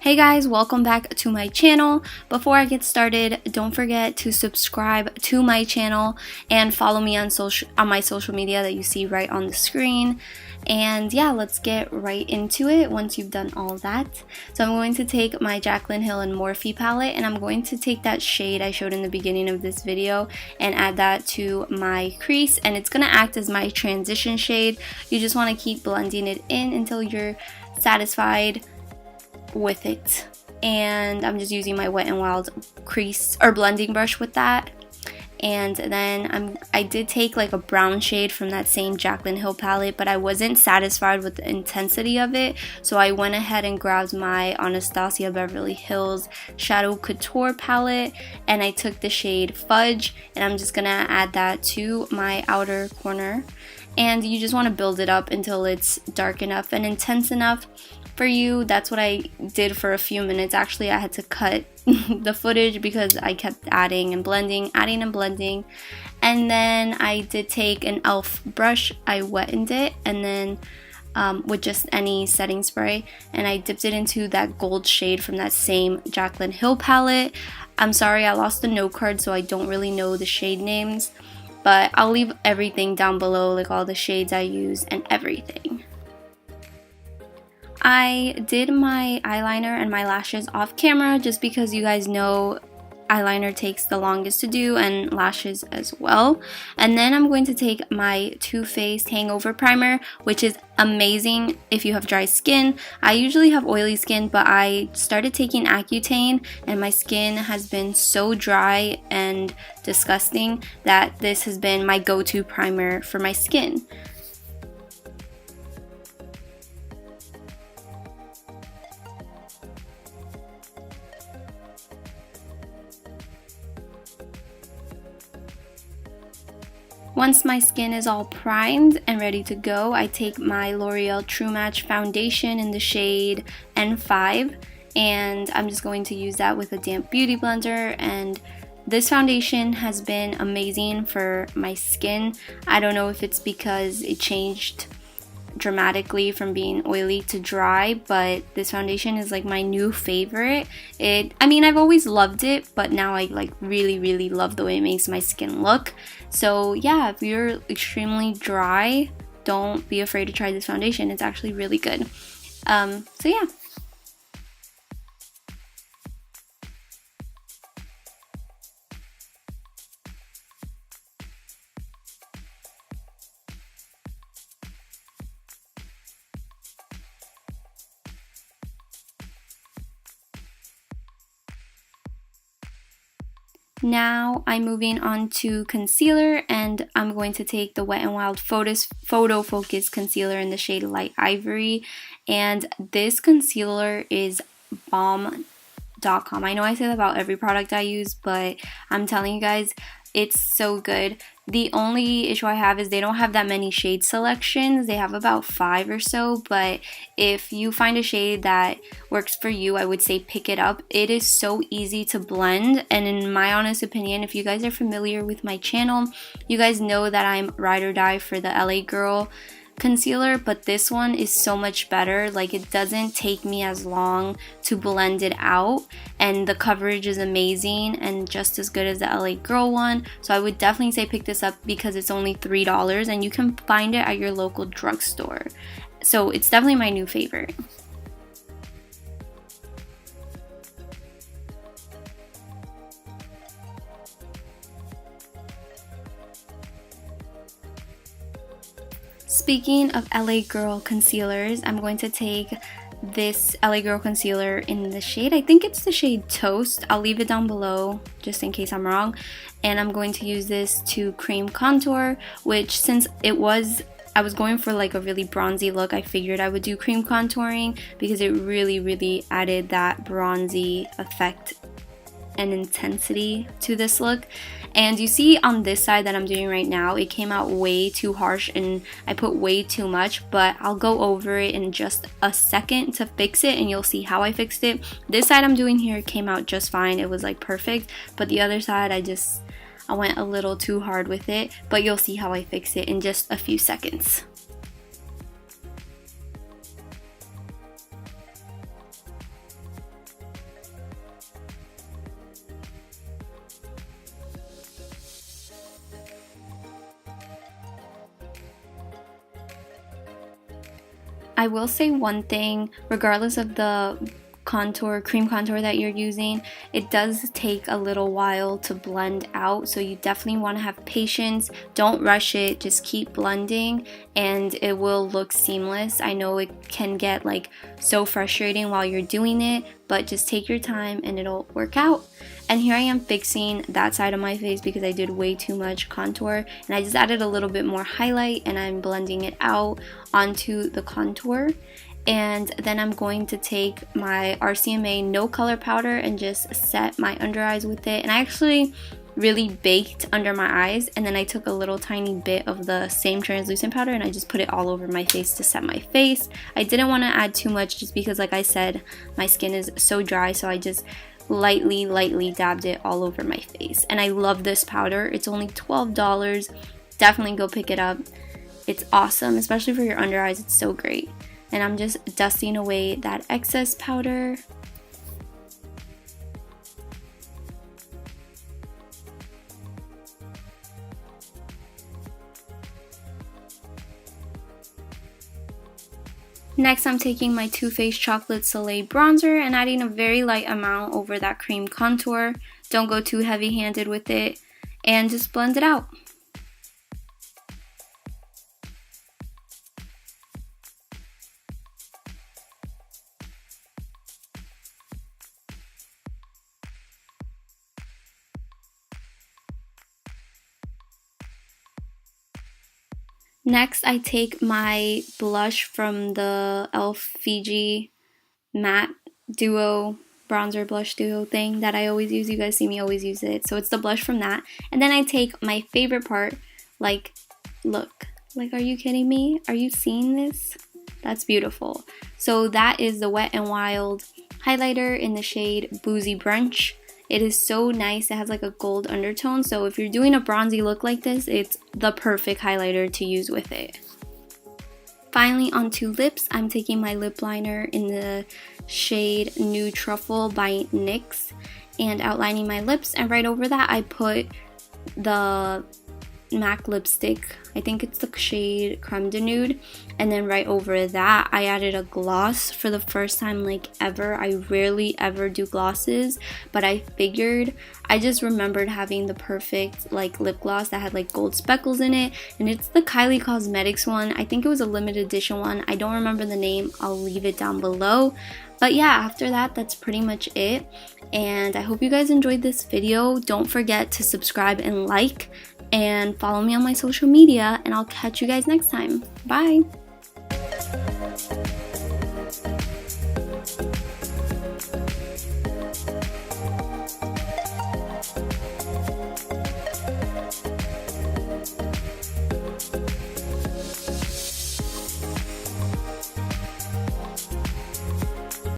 Hey guys, welcome back to my channel. Before I get started, don't forget to subscribe to my channel and follow me on my social media that you see right on the screen. And yeah, let's get right into it once you've done all that. So I'm going to take my Jaclyn Hill and Morphe palette, and I'm going to take that shade I showed in the beginning of this video and add that to my crease, and it's going to act as my transition shade. You just want to keep blending it in until you're satisfied with it. And I'm just using my Wet n Wild crease or blending brush with that. And then I did take like a brown shade from that same Jaclyn Hill palette, but I wasn't satisfied with the intensity of it, so I went ahead and grabbed my Anastasia Beverly Hills Shadow Couture palette, and I took the shade Fudge, and I'm just gonna add that to my outer corner. And you just want to build it up until it's dark enough and intense enough for you. That's what I did for a few minutes. Actually, I had to cut the footage because I kept adding and blending. And then I did take an e.l.f. brush, I wetted it, and then with just any setting spray, and I dipped it into that gold shade from that same Jaclyn Hill palette. I'm sorry, I lost the note card, so I don't really know the shade names, but I'll leave everything down below, like all the shades I use and everything. I did my eyeliner and my lashes off camera just because you guys know eyeliner takes the longest to do, and lashes as well. And then I'm going to take my Too Faced Hangover primer, which is amazing if you have dry skin. I usually have oily skin, but I started taking Accutane and my skin has been so dry and disgusting that this has been my go-to primer for my skin. Once my skin is all primed and ready to go, I take my L'Oreal True Match foundation in the shade N5, and I'm just going to use that with a damp beauty blender. And this foundation has been amazing for my skin. I don't know if it's because it changed dramatically from being oily to dry, but this foundation is like my new favorite. I mean, I've always loved it, but now I like really love the way it makes my skin look. So yeah, if you're extremely dry, don't be afraid to try this foundation. It's actually really good. So yeah. Now I'm moving on to concealer, and I'm going to take the Wet n Wild Photo Focus Concealer in the shade Light Ivory, and this concealer is bomb.com. I know I say that about every product I use, but I'm telling you guys, it's so good. The only issue I have is they don't have that many shade selections. They have about 5 or so, but if you find a shade that works for you, I would say pick it up. It is so easy to blend, and in my honest opinion, if you guys are familiar with my channel, you guys know that I'm ride or die for the LA Girl concealer, but this one is so much better. Like, it doesn't take me as long to blend it out, and the coverage is amazing and just as good as the LA Girl one. So I would definitely say pick this up because it's only $3 and you can find it at your local drugstore. So it's definitely my new favorite. Speaking of LA Girl concealers, I'm going to take this LA Girl concealer in the shade, I think it's the shade Toast. I'll leave it down below just in case I'm wrong. And I'm going to use this to cream contour, which since I was going for like a really bronzy look, I figured I would do cream contouring because it really added that bronzy effect and intensity to this look. And you see on this side that I'm doing right now, it came out way too harsh and I put way too much, but I'll go over it in just a second to fix it and you'll see how I fixed it. This side I'm doing here came out just fine. It was like perfect, but the other side I went a little too hard with it, but you'll see how I fix it in just a few seconds. I will say one thing, regardless of the cream contour that you're using, it does take a little while to blend out, so you definitely want to have patience. Don't rush it, just keep blending and it will look seamless. I know it can get like so frustrating while you're doing it, but just take your time and it'll work out. And here I am fixing that side of my face because I did way too much contour, and I just added a little bit more highlight and I'm blending it out onto the contour. And then I'm going to take my RCMA no color powder and just set my under eyes with it. And I actually really baked under my eyes, and then I took a little tiny bit of the same translucent powder and I just put it all over my face to set my face. I didn't want to add too much just because, like I said, my skin is so dry, so I just lightly dabbed it all over my face. And I love this powder. It's only $12. Definitely go pick it up. It's awesome, especially for your under eyes. It's so great. And I'm just dusting away that excess powder. Next, I'm taking my Too Faced Chocolate Soleil bronzer and adding a very light amount over that cream contour. Don't go too heavy-handed with it, and just blend it out. Next, I take my blush from the Fiji matte duo bronzer blush duo thing that I always use. You guys see me always use it. So it's the blush from that. And then I take my favorite part, like, look. Like, are you kidding me? Are you seeing this? That's beautiful. So that is the Wet n Wild highlighter in the shade Boozy Brunch. It is so nice. It has like a gold undertone, so if you're doing a bronzy look like this, it's the perfect highlighter to use with it. Finally, onto lips, I'm taking my lip liner in the shade Nude Truffle by NYX and outlining my lips, and right over that I put the MAC lipstick. I think it's the shade Creme de Nude, and then right over that I added a gloss for the first time like ever. I rarely ever do glosses, but I figured, I just remembered having the perfect like lip gloss that had like gold speckles in it, and it's the Kylie Cosmetics one. I think it was a limited edition one. I don't remember the name. I'll leave it down below. But yeah, after that, that's pretty much it. And I hope you guys enjoyed this video. Don't forget to subscribe and like, and follow me on my social media, and I'll catch you guys next time. Bye!